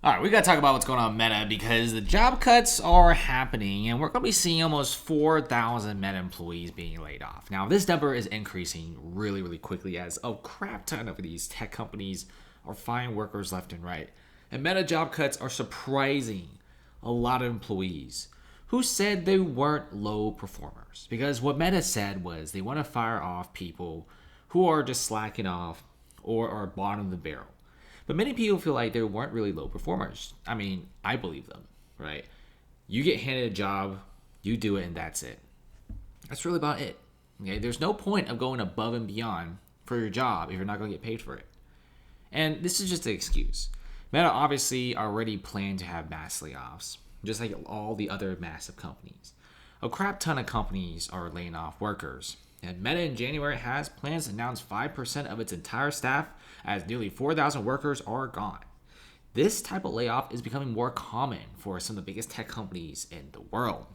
All right, we got to talk about what's going on with Meta because the job cuts are happening and we're going to be seeing almost 4,000 Meta employees being laid off. Now, this number is increasing really, really quickly as a crap ton of these tech companies are firing workers left and right. And Meta job cuts are surprising a lot of employees who said they weren't low performers. Because what Meta said was they want to fire off people who are just slacking off or are bottom of the barrel. But many people feel like they weren't really low performers. I mean, I believe them, right? You get handed a job, you do it, and that's it. That's really about it. Okay, there's no point of going above and beyond for your job if you're not going to get paid for it. And this is just an excuse. Meta obviously already planned to have mass layoffs, just like all the other massive companies. A crap ton of companies are laying off workers. And Meta in January has plans to announce 5% of its entire staff as nearly 4,000 workers are gone. This type of layoff is becoming more common for some of the biggest tech companies in the world.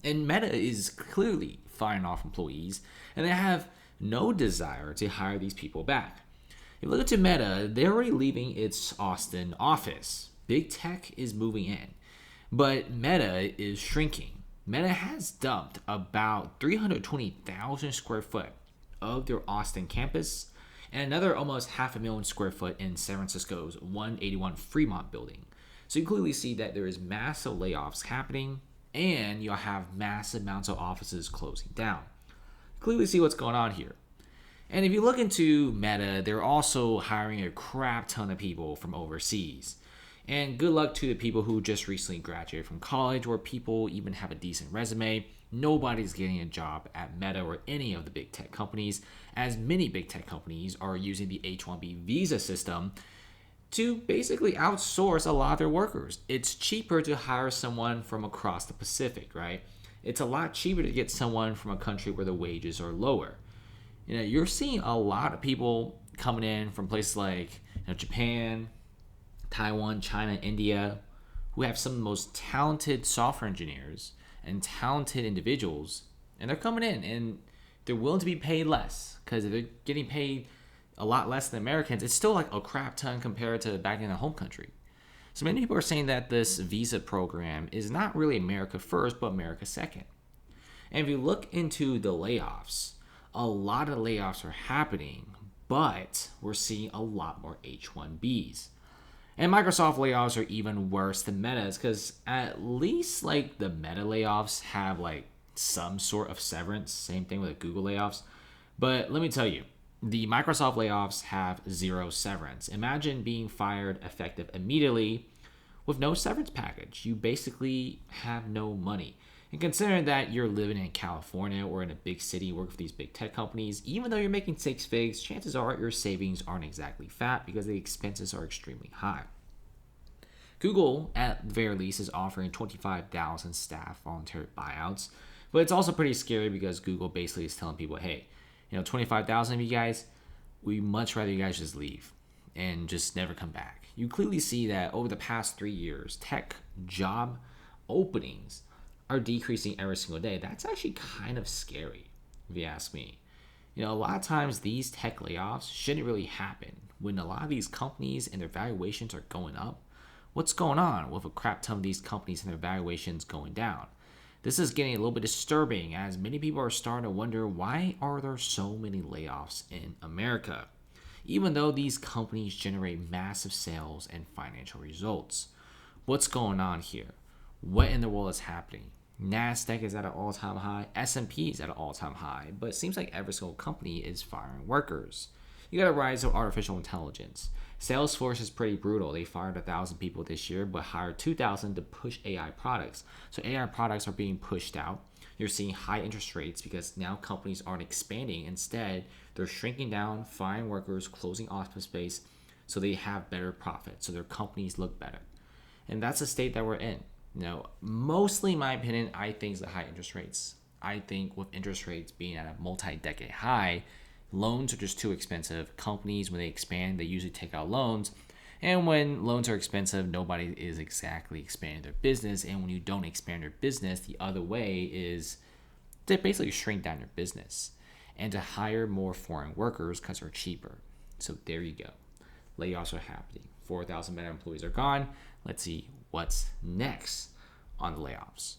And Meta is clearly firing off employees, and they have no desire to hire these people back. If you look into Meta, they're already leaving its Austin office. Big tech is moving in, but Meta is shrinking. Meta has dumped about 320,000 square foot of their Austin campus and another almost 500,000 square foot in San Francisco's 181 Fremont building. So you clearly see that there is massive layoffs happening and you'll have massive amounts of offices closing down. Clearly see what's going on here. And if you look into Meta, they're also hiring a crap ton of people from overseas. And good luck to the people who just recently graduated from college or people even have a decent resume. Nobody's getting a job at Meta or any of the big tech companies, as many big tech companies are using the H-1B visa system to basically outsource a lot of their workers. It's cheaper to hire someone from across the Pacific, right? It's a lot cheaper to get someone from a country where the wages are lower. You're seeing a lot of people coming in from places like Japan, Taiwan, China, India, who have some of the most talented software engineers and talented individuals, and they're coming in and they're willing to be paid less because if they're getting paid a lot less than Americans, it's still like a crap ton compared to back in the home country. So many people are saying that this visa program is not really America first, but America second. And if you look into the layoffs, a lot of layoffs are happening, but we're seeing a lot more H-1Bs. And Microsoft layoffs are even worse than Meta's because at least like the Meta layoffs have like some sort of severance. Same thing with the Google layoffs. But let me tell you, the Microsoft layoffs have zero severance. Imagine being fired effective immediately with no severance package. You basically have no money. And considering that you're living in California or in a big city, working for these big tech companies, even though you're making six figs, chances are your savings aren't exactly fat because the expenses are extremely high. Google, at the very least, is offering 25,000 staff voluntary buyouts, but it's also pretty scary because Google basically is telling people, hey, 25,000 of you guys, we much rather you guys just leave and just never come back. You clearly see that over the past 3 years, tech job openings are decreasing every single day. That's actually kind of scary, if you ask me. A lot of times these tech layoffs shouldn't really happen when a lot of these companies and their valuations are going up. What's going on with a crap ton of these companies and their valuations going down? This is getting a little bit disturbing as many people are starting to wonder, why are there so many layoffs in America? Even though these companies generate massive sales and financial results. What's going on here? What in the world is happening? NASDAQ is at an all-time high. S&P is at an all-time high. But it seems like every single company is firing workers. You got a rise of artificial intelligence. Salesforce is pretty brutal. They fired 1,000 people this year, but hired 2,000 to push AI products. So AI products are being pushed out. You're seeing high interest rates because now companies aren't expanding. Instead, they're shrinking down, firing workers, closing office space so they have better profit, so their companies look better. And that's the state that we're in. Mostly in my opinion, I think it's the high interest rates. I think with interest rates being at a multi-decade high, loans are just too expensive. Companies, when they expand, they usually take out loans. And when loans are expensive, nobody is exactly expanding their business. And when you don't expand your business, the other way is to basically shrink down your business and to hire more foreign workers because they're cheaper. So there you go. Layoffs are happening. 4,000 Meta employees are gone. Let's see what's next on the layoffs.